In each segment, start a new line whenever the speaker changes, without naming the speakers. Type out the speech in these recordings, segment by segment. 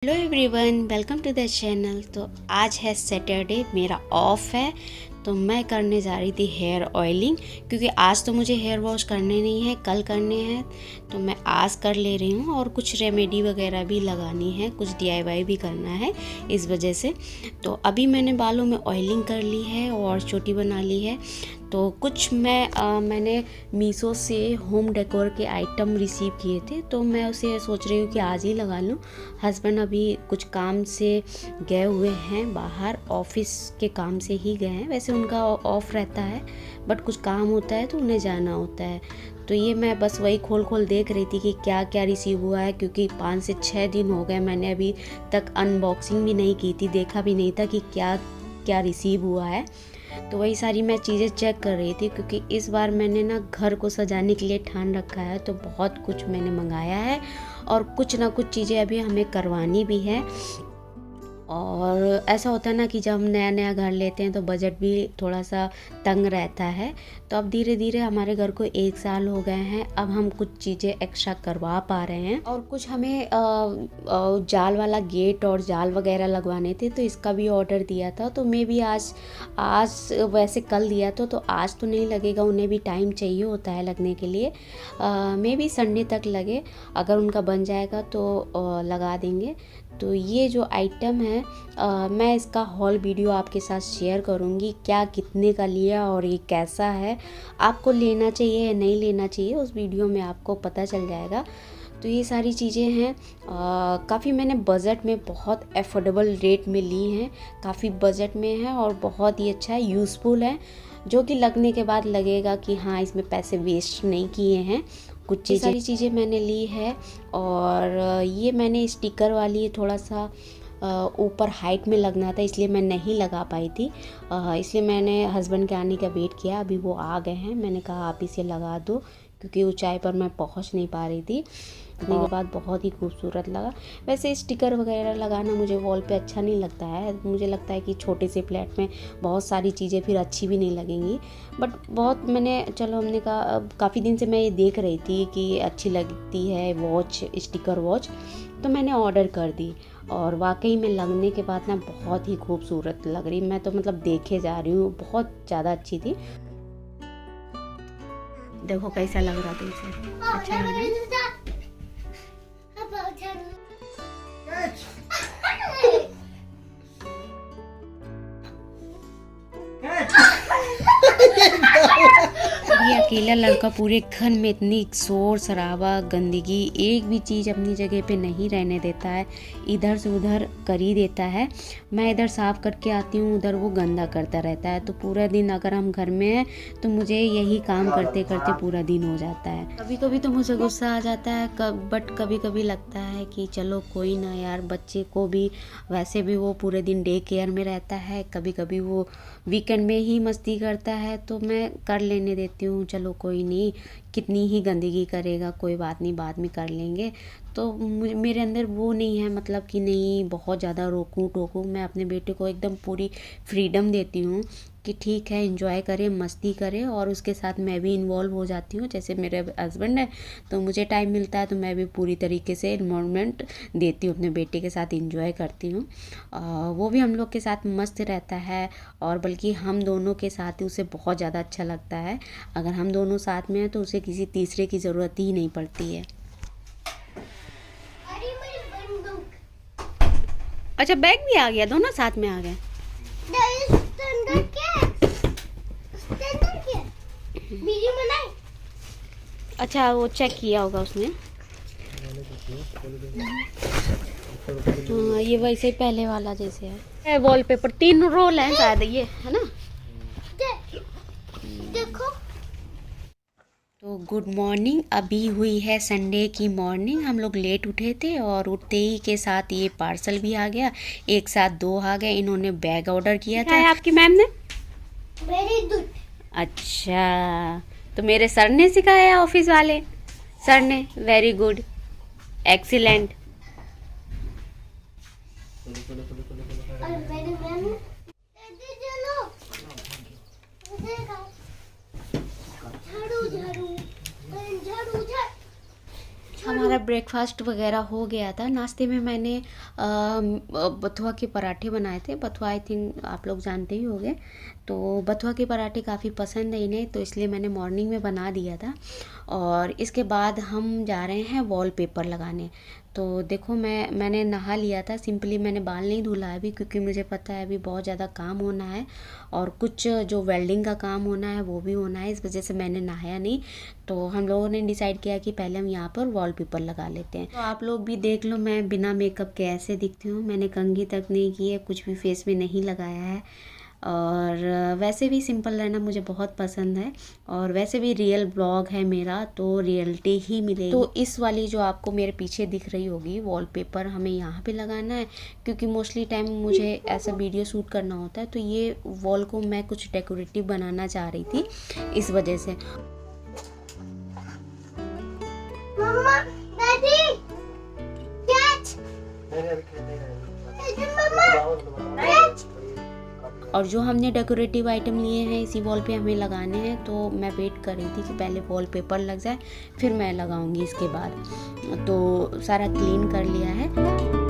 Hello everyone, welcome to the channel. तो आज है सैटरडे, मेरा ऑफ है तो मैं करने जा रही थी हेयर ऑयलिंग, क्योंकि आज तो मुझे हेयर वॉश करने नहीं है, कल करने हैं। तो मैं आज कर ले रही हूँ और कुछ रेमेडी वगैरह भी लगानी है, कुछ DIY भी करना है इस वजह से। तो अभी मैंने बालों में ऑयलिंग कर ली है और चोटी बना ली है। तो कुछ मैंने मीशो से होम डेकोर के आइटम रिसीव किए थे, तो मैं उसे सोच रही हूँ कि आज ही लगा लूँ। हस्बैंड अभी कुछ काम से गए हुए हैं बाहर, ऑफिस के काम से ही गए हैं। वैसे उनका ऑफ रहता है, बट कुछ काम होता है तो उन्हें जाना होता है। तो ये मैं बस वही खोल देख रही थी कि क्या क्या रिसीव हुआ है, क्योंकि 5 से 6 दिन हो गए, मैंने अभी तक अनबॉक्सिंग भी नहीं की थी, देखा भी नहीं था कि क्या क्या रिसीव हुआ है। तो वही सारी मैं चीज़ें चेक कर रही थी, क्योंकि इस बार मैंने ना घर को सजाने के लिए ठान रखा है, तो बहुत कुछ मैंने मंगाया है और कुछ ना कुछ चीज़ें अभी हमें करवानी भी है। और ऐसा होता है ना कि जब हम नया नया घर लेते हैं तो बजट भी थोड़ा सा तंग रहता है। तो अब धीरे धीरे हमारे घर को 1 साल हो गए हैं, अब हम कुछ चीज़ें एक्स्ट्रा करवा पा रहे हैं। और कुछ हमें जाल वाला गेट और जाल वगैरह लगवाने थे, तो इसका भी ऑर्डर दिया था। तो मैं भी आज वैसे कल दिया तो आज तो नहीं लगेगा, उन्हें भी टाइम चाहिए होता है लगने के लिए। मैं भी संडे तक लगे, अगर उनका बन जाएगा तो लगा देंगे। तो ये जो आइटम है मैं इसका हॉल वीडियो आपके साथ शेयर करूँगी, क्या कितने का लिया और ये कैसा है, आपको लेना चाहिए या नहीं लेना चाहिए, उस वीडियो में आपको पता चल जाएगा। तो ये सारी चीज़ें हैं, काफ़ी मैंने बजट में, बहुत अफोर्डेबल रेट में ली हैं, काफ़ी बजट में है और बहुत ही अच्छा है, यूज़फुल है, जो कि लगने के बाद लगेगा कि हाँ, इसमें पैसे वेस्ट नहीं किए हैं। कुछ सारी चीज़ें मैंने ली है। और ये मैंने स्टिकर वाली थोड़ा सा ऊपर हाइट में लगना था, इसलिए मैं नहीं लगा पाई थी, इसलिए मैंने हस्बैंड के आने का वेट किया। अभी वो आ गए हैं, मैंने कहा आप इसे लगा दो, क्योंकि ऊंचाई पर मैं पहुंच नहीं पा रही थी। लगने के बाद बहुत ही खूबसूरत लगा। वैसे स्टिकर वगैरह लगाना मुझे वॉल पे अच्छा नहीं लगता है, मुझे लगता है कि छोटे से फ्लैट में बहुत सारी चीज़ें फिर अच्छी भी नहीं लगेंगी। बट बहुत मैंने, चलो हमने कहा, काफ़ी दिन से मैं ये देख रही थी कि अच्छी लगती है वॉच, स्टिकर वॉच, तो मैंने ऑर्डर कर दी। और वाकई में लगने के बाद ना बहुत ही खूबसूरत लग रही, मैं तो मतलब देखे जा रही हूँ, बहुत ज़्यादा अच्छी थी। देखो कैसा लग रहा था इसे, अच्छा लग रहा है। ये अकेला लड़का पूरे घर में इतनी शोर शराबा, गंदगी, एक भी चीज़ अपनी जगह पे नहीं रहने देता है, इधर से उधर कर ही देता है। मैं इधर साफ़ करके आती हूँ, उधर वो गंदा करता रहता है। तो पूरा दिन अगर हम घर में हैं तो मुझे यही काम करते करते पूरा दिन हो जाता है। कभी कभी तो मुझे गुस्सा आ जाता है, बट कभी कभी लगता है कि चलो कोई ना यार, बच्चे को भी वैसे भी वो पूरे दिन डे केयर में रहता है, कभी कभी वो वीकेंड में ही मस्ती करता है, तो मैं कर लेने देती हूँ। चलो कोई नहीं, कितनी ही गंदगी करेगा, कोई बात नहीं, बाद में कर लेंगे। तो मेरे अंदर वो नहीं है, मतलब कि नहीं बहुत ज़्यादा रोकूं टोकूं। मैं अपने बेटे को एकदम पूरी फ्रीडम देती हूँ कि ठीक है, एंजॉय करे, मस्ती करे, और उसके साथ मैं भी इन्वॉल्व हो जाती हूँ। जैसे मेरे हस्बैंड है तो मुझे टाइम मिलता है तो मैं भी पूरी तरीके से इन्वॉल्वमेंट देती हूँ, अपने बेटे के साथ इंजॉय करती हूँ। वो भी हम लोग के साथ मस्त रहता है, और बल्कि हम दोनों के साथ ही उसे बहुत ज़्यादा अच्छा लगता है। अगर हम दोनों साथ में हैं तो उसे किसी तीसरे की ज़रूरत ही नहीं पड़ती है। अच्छा, बैग भी आ गया, दोनों साथ में आ गए। अच्छा, वो चेक किया होगा उसने। हाँ, ये वैसे ही पहले वाला जैसे है। वॉलपेपर 3 रोल है शायद, ये है ना। देखो। तो गुड मॉर्निंग, अभी हुई है संडे की मॉर्निंग। हम लोग लेट उठे थे और उठते ही के साथ ये पार्सल भी आ गया, एक साथ 2 आ गए। इन्होंने बैग ऑर्डर किया था। आपकी मैम ने वेरी गुड। अच्छा, तो मेरे सर ने सिखाया, ऑफिस वाले सर ने। Very good, excellent. हमारा ब्रेकफास्ट वगैरह हो गया था। नाश्ते में मैंने बथुआ के पराठे बनाए थे। बथुआ आई थिंक आप लोग जानते ही होंगे। तो बथुआ के पराठे काफ़ी पसंद है इन्हें, तो इसलिए मैंने मॉर्निंग में बना दिया था। और इसके बाद हम जा रहे हैं वॉलपेपर लगाने। तो देखो मैंने नहा लिया था। सिंपली मैंने बाल नहीं धुला है अभी, क्योंकि मुझे पता है अभी बहुत ज़्यादा काम होना है और कुछ जो वेल्डिंग का काम होना है वो भी होना है, इस वजह से मैंने नहाया नहीं। तो हम लोगों ने डिसाइड किया कि पहले हम यहाँ पर वॉलपेपर लगा लेते हैं। तो आप लोग भी देख लो मैं बिना मेकअप कैसे दिखती हूँ। मैंने कंघी तक नहीं की है, कुछ भी फेस में नहीं लगाया है। और वैसे भी सिंपल रहना मुझे बहुत पसंद है, और वैसे भी रियल ब्लॉग है मेरा, तो रियलिटी ही मिलेगी। तो इस वाली जो आपको मेरे पीछे दिख रही होगी वॉलपेपर, हमें यहाँ पे लगाना है, क्योंकि मोस्टली टाइम मुझे ऐसा वीडियो शूट करना होता है। तो ये वॉल को मैं कुछ डेकोरेटिव बनाना चाह रही थी, इस वजह से। मम्मा, डैडी, कैच। और जो हमने डेकोरेटिव आइटम लिए हैं इसी वॉल पे हमें लगाने हैं। तो मैं वेट कर रही थी कि पहले वॉलपेपर लग जाए, फिर मैं लगाऊंगी इसके बाद। तो सारा क्लीन कर लिया है।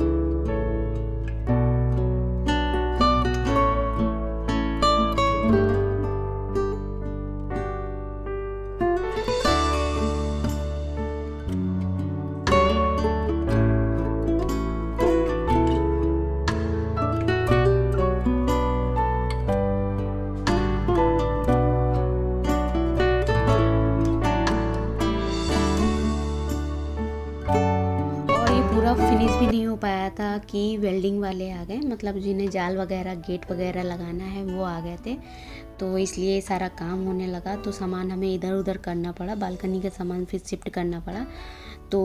पूरा फिनिश भी नहीं हो पाया था कि वेल्डिंग वाले आ गए, मतलब जिन्हें जाल वगैरह गेट वगैरह लगाना है वो आ गए थे। तो इसलिए सारा काम होने लगा। तो सामान हमें इधर उधर करना पड़ा, बालकनी का सामान फिर शिफ्ट करना पड़ा। तो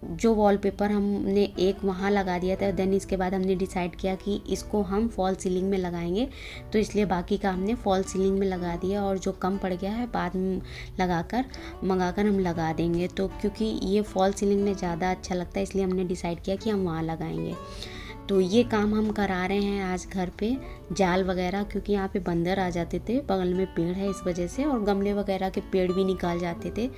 जो वॉलपेपर हमने एक वहाँ लगा दिया था, देन इसके बाद हमने डिसाइड किया कि इसको हम फॉल सीलिंग में लगाएंगे। तो इसलिए बाकी का हमने फॉल सीलिंग में लगा दिया, और जो कम पड़ गया है बाद में मंगाकर हम लगा देंगे। तो क्योंकि ये फॉल सीलिंग में ज़्यादा अच्छा लगता है, इसलिए हमने डिसाइड किया कि हम वहाँ लगाएंगे। तो ये काम हम करा रहे हैं आज घर पे, जाल वगैरह, क्योंकि यहाँ पे बंदर आ जाते थे, बगल में पेड़ है इस वजह से, और गमले वगैरह के पेड़ भी निकाल जाते थे।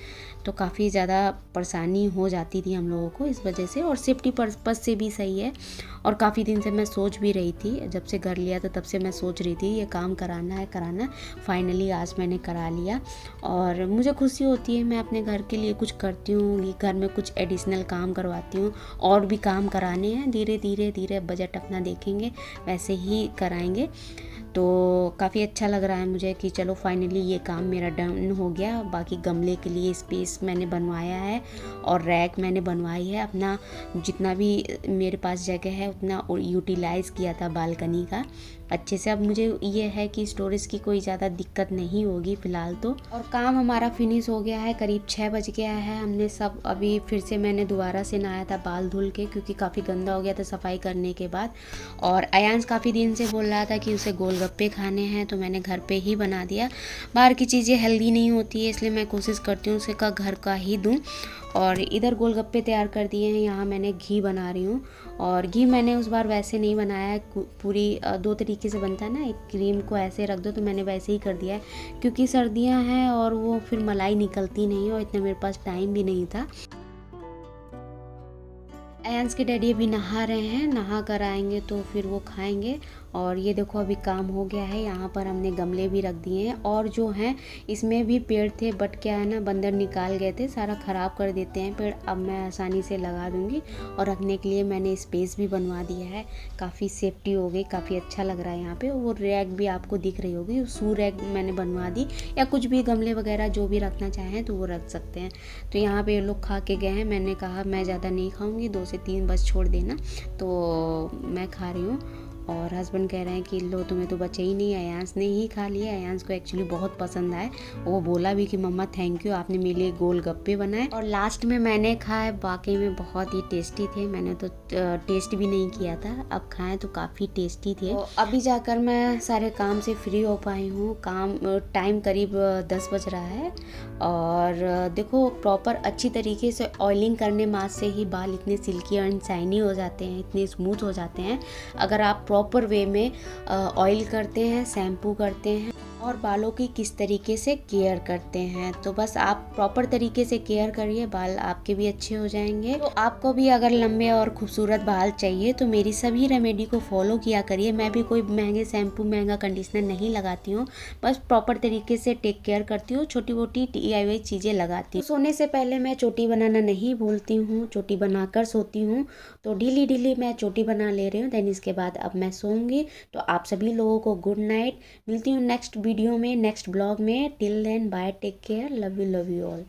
तो काफ़ी ज़्यादा परेशानी हो जाती थी हम लोगों को इस वजह से, और सेफ्टी पर्पज़ से भी सही है। और काफ़ी दिन से मैं सोच भी रही थी, जब से घर लिया तो तब से मैं सोच रही थी ये काम कराना। फाइनली आज मैंने करा लिया, और मुझे खुशी होती है। मैं अपने घर के लिए कुछ करती हूँ, घर में कुछ एडिशनल काम करवाती हूँ, और भी काम कराने हैं। धीरे धीरे बजट अपना देखेंगे, वैसे ही कराएंगे। तो काफ़ी अच्छा लग रहा है मुझे कि चलो फाइनली ये काम मेरा डन हो गया। बाकी गमले के लिए स्पेस मैंने बनवाया है, और रैक मैंने बनवाई है। अपना जितना भी मेरे पास जगह है उतना यूटिलाइज़ किया था बालकनी का अच्छे से। अब मुझे ये है कि स्टोरेज की कोई ज़्यादा दिक्कत नहीं होगी फ़िलहाल तो। और काम हमारा फिनिश हो गया है, करीब 6 बज गया है। हमने सब अभी फिर से मैंने दोबारा से नहाया था बाल धुल के, क्योंकि काफ़ी गंदा हो गया था सफाई करने के बाद। और अयांश काफ़ी दिन से बोल रहा था कि उसे गोलगप्पे खाने हैं, तो मैंने घर पे ही बना दिया। बाहर की चीज़ें हेल्दी नहीं होती है, इसलिए मैं कोशिश करती हूँ उसे घर का ही दूँ। और इधर गोलगप्पे तैयार कर दिए हैं। यहाँ मैंने घी बना रही हूँ, और घी मैंने उस बार वैसे नहीं बनाया है, पूरी 2 तरीके से बनता है ना, एक क्रीम को ऐसे रख दो, तो मैंने वैसे ही कर दिया है, क्योंकि सर्दियाँ हैं और वो फिर मलाई निकलती नहीं है, और इतना मेरे पास टाइम भी नहीं था। अयांश के डैडी अभी नहा रहे हैं, नहा कर आएंगे तो फिर वो खाएंगे। और ये देखो अभी काम हो गया है। यहाँ पर हमने गमले भी रख दिए हैं, और जो हैं इसमें भी पेड़ थे, बट क्या है ना, बंदर निकाल गए थे, सारा ख़राब कर देते हैं पेड़। अब मैं आसानी से लगा दूँगी, और रखने के लिए मैंने स्पेस भी बनवा दिया है। काफ़ी सेफ्टी हो गई, काफ़ी अच्छा लग रहा है यहाँ पे। वो रैक भी आपको दिख रही होगी, शू रैक मैंने बनवा दी, या कुछ भी गमले वगैरह जो भी रखना चाहें तो वो रख सकते हैं। तो यहाँ पे लोग खा के गए हैं, मैंने कहा मैं ज़्यादा नहीं खाऊँगी, 2 से 3 बस छोड़ देना, तो मैं खा रही हूँ। और हस्बैंड कह रहे हैं कि लो तुम्हें तो बचे ही नहीं, अयांश ने ही खा लिया। अयांश को एक्चुअली बहुत पसंद आए, वो बोला भी कि मम्मा थैंक यू, आपने मेरे लिए गोलगप्पे बनाए। और लास्ट में मैंने खाए, वाकई में बहुत ही टेस्टी थे। मैंने तो टेस्ट भी नहीं किया था, अब खाएं तो काफ़ी टेस्टी थे। तो अभी जाकर मैं सारे काम से फ्री हो पाई हूँ। टाइम करीब 10 बज रहा है। और देखो प्रॉपर अच्छी तरीके से ऑयलिंग करने मास्क से ही बाल इतने सिल्की एंड शाइनी हो जाते हैं, इतने स्मूथ हो जाते हैं। अगर आप प्रॉपर वे में ऑयल करते हैं, शैम्पू करते हैं और बालों की किस तरीके से केयर करते हैं। तो बस आप प्रॉपर तरीके से केयर करिए, बाल आपके भी अच्छे हो जाएंगे। तो आपको भी अगर लंबे और खूबसूरत बाल चाहिए तो मेरी सभी रेमेडी को फॉलो किया करिए। मैं भी कोई महंगे शैम्पू महंगा कंडीशनर नहीं लगाती हूँ, बस प्रॉपर तरीके से टेक केयर करती हूँ, छोटी मोटी DIY चीज़ें लगाती हूँ। सोने से पहले मैं चोटी बनाना नहीं भूलती हूँ, चोटी बनाकर सोती हूँ। तो डेली मैं चोटी बना ले रही हूँ। देन इसके बाद अब मैं सोऊंगी। तो आप सभी लोगों को गुड नाइट। मिलती हूँ नेक्स्ट वीडियो में, नेक्स्ट ब्लॉग में। Till then bye, take care, love you all.